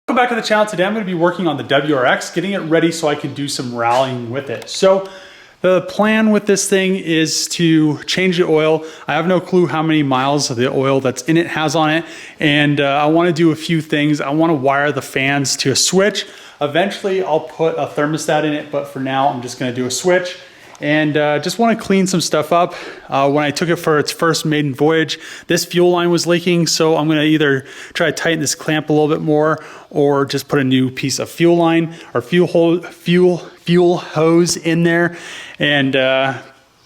Welcome back to the channel. Today I'm going to be working on the WRX, getting it ready so I can do some rallying with it. So the plan with this thing is to change the oil. I have no clue how many miles of the oil that's in it has on it. And I want to do a few things. I want to wire the fans to a switch. Eventually I'll put a thermostat in it, but for now I'm just going to do a switch. And just want to clean some stuff up. When I took it for its first maiden voyage, this fuel line was leaking, so I'm going to either try to tighten this clamp a little bit more or just put a new piece of fuel line or fuel hose in there. And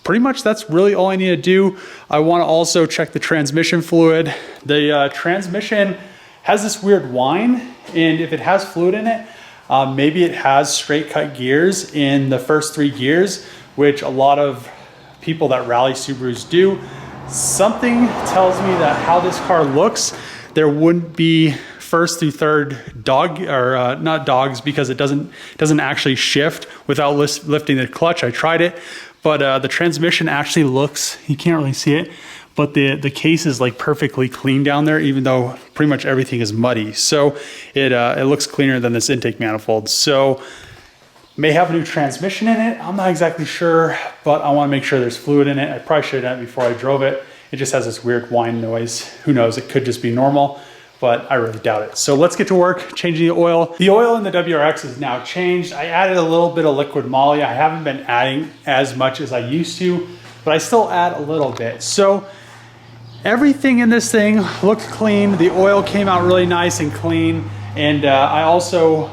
pretty much that's really all I need to do. I want to also check the transmission fluid. The transmission has this weird whine, and if it has fluid in it, maybe it has straight cut gears in the first 3 gears, which a lot of people that rally Subarus do. Something tells me that how this car looks, there wouldn't be first through third dog, or not dogs, because it doesn't actually shift without lifting the clutch. I tried it, but the transmission actually looks, you can't really see it, but the case is like perfectly clean down there, even though pretty much everything is muddy. So it looks cleaner than this intake manifold. So may have a new transmission in it. I'm not exactly sure, but I want to make sure there's fluid in it. I probably should have done it before I drove it. It just has this weird whine noise. Who knows? It could just be normal. but I really doubt it. So let's get to work changing the oil. The oil in the WRX is now changed. I added a little bit of liquid moly. I haven't been adding as much as I used to, but I still add a little bit. So everything in this thing looked clean. The oil came out really nice and clean. And I also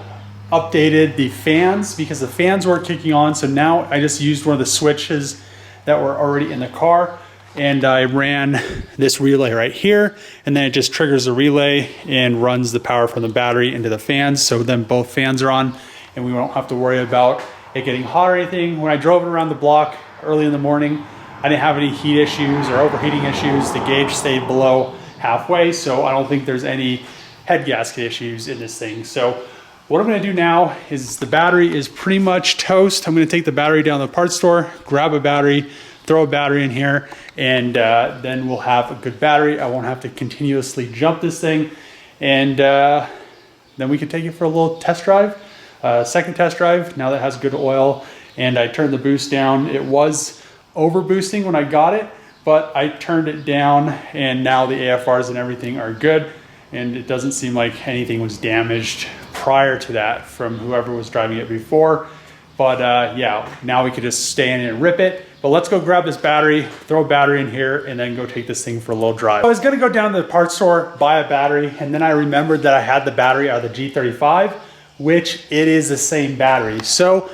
updated the fans because the fans weren't kicking on. So now I just used one of the switches that were already in the car, and I ran this relay right here, and then it just triggers the relay and runs the power from the battery into the fans. So then both fans are on and we won't have to worry about it getting hot or anything. When I drove it around the block early in the morning, I didn't have any heat issues or overheating issues. The gauge stayed below halfway, so I don't think there's any head gasket issues in this thing. So what I'm gonna do now is the battery is pretty much toast. I'm gonna take the battery down to the parts store, grab a battery, throw a battery in here, and then we'll have a good battery. I won't have to continuously jump this thing. And then we can take it for a little test drive, second test drive, now that it has good oil. And I turned the boost down. It was over boosting when I got it, but I turned it down, and now the AFRs and everything are good. And it doesn't seem like anything was damaged prior to that from whoever was driving it before. But yeah, now we could just stay in and rip it. But let's go grab this battery, throw a battery in here, and then go take this thing for a little drive. I was gonna go down to the parts store, buy a battery, and then I remembered that I had the battery out of the G35, which it is the same battery. So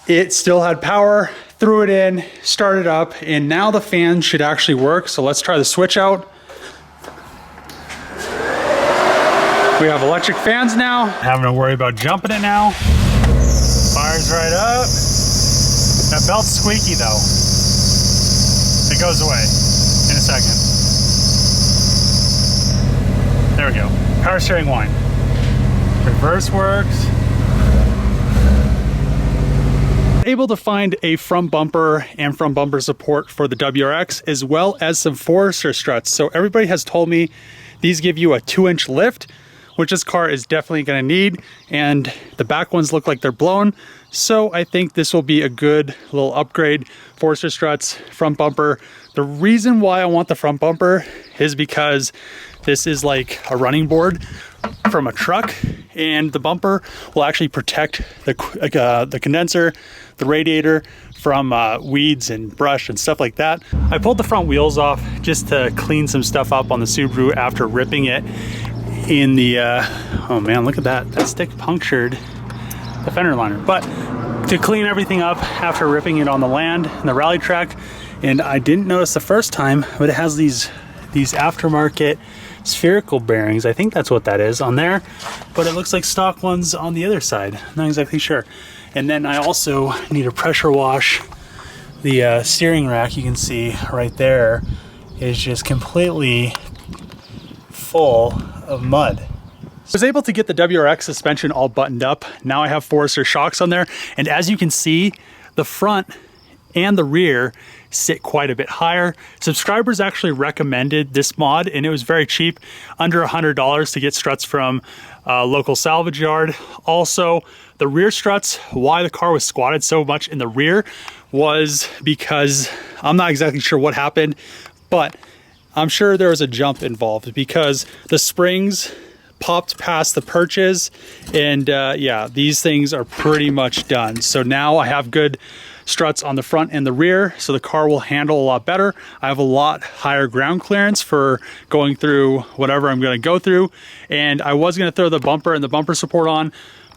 it still had power, threw it in, started up, and now the fan should actually work. So let's try the switch out. We have electric fans now. Having to worry about jumping it now. Fires right up. That belt's squeaky though. It goes away in a second. There we go. Power steering whine. Reverse works. Able to find a front bumper and front bumper support for the WRX, as well as some Forester struts. So everybody has told me these give you a 2-inch lift, which this car is definitely gonna need, and the back ones look like they're blown. So I think this will be a good little upgrade. Forester struts, front bumper. The reason why I want the front bumper is because this is like a running board from a truck, and the bumper will actually protect the condenser, the radiator from weeds and brush and stuff like that. I pulled the front wheels off just to clean some stuff up on the Subaru after ripping it in the, oh man, look at that. That stick punctured the fender liner. But to clean everything up after ripping it on the land and the rally track, and I didn't notice the first time, but it has these aftermarket spherical bearings. I think that's what that is on there, but it looks like stock ones on the other side. Not exactly sure. And then I also need to pressure wash the steering rack. You can see right there is just completely full of mud. I was able to get the WRX suspension all buttoned up. Now I have Forester shocks on there, and as you can see, the front and the rear sit quite a bit higher. Subscribers actually recommended this mod, and it was very cheap, under $100 to get struts from a local salvage yard. Also, the rear struts, why the car was squatted so much in the rear was because I'm not exactly sure what happened, but I'm sure there was a jump involved because the springs popped past the perches, and yeah, these things are pretty much done. So now I have good struts on the front and the rear, so the car will handle a lot better. I have a lot higher ground clearance for going through whatever I'm going to go through, and I was going to throw the bumper and the bumper support on,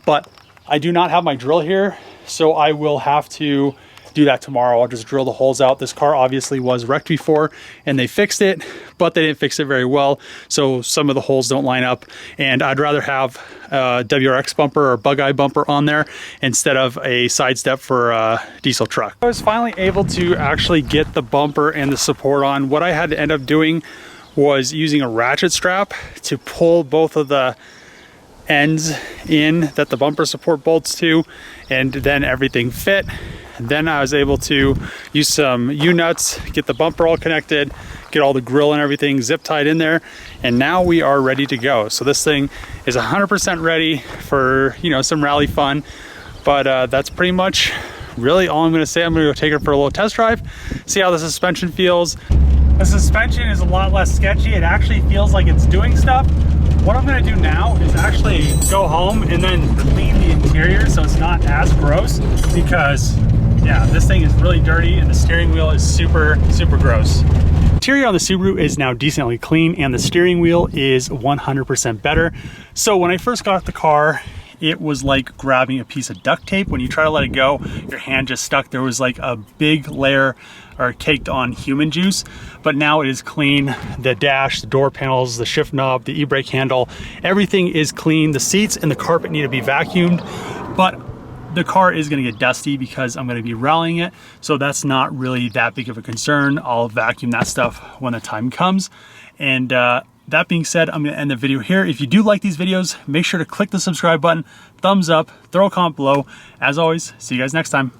but I do not have my drill here, so I will have to do that tomorrow. I'll just drill the holes out. This car obviously was wrecked before and they fixed it, but they didn't fix it very well, so some of the holes don't line up, and I'd rather have a WRX bumper or bug eye bumper on there instead of a side step for a diesel truck. I was finally able to actually get the bumper and the support on. What I had to end up doing was using a ratchet strap to pull both of the ends in that the bumper support bolts to, and then everything fit. And then I was able to use some U-nuts, get the bumper all connected, get all the grill and everything zip tied in there, and now we are ready to go. So this thing is 100% ready for, you know, some rally fun. But that's pretty much really all I'm going to say. I'm going to go take it for a little test drive, see how the suspension feels. The suspension is a lot less sketchy. It actually feels like it's doing stuff, what I'm gonna do now is actually go home and then clean the interior so it's not as gross, because yeah, this thing is really dirty and the steering wheel is super gross. Interior on the Subaru is now decently clean and the steering wheel is 100% better. So when I first got the car, it was like grabbing a piece of duct tape. When you try to let it go, your hand just stuck. There was like a big layer or caked on human juice, but now it is clean. The dash, the door panels, the shift knob, the e-brake handle, everything is clean. The seats and the carpet need to be vacuumed, but the car is gonna get dusty because I'm gonna be rallying it. So that's not really that big of a concern. I'll vacuum that stuff when the time comes. And that being said, I'm gonna end the video here. If you do like these videos, make sure to click the subscribe button, thumbs up, throw a comment below. As always, see you guys next time.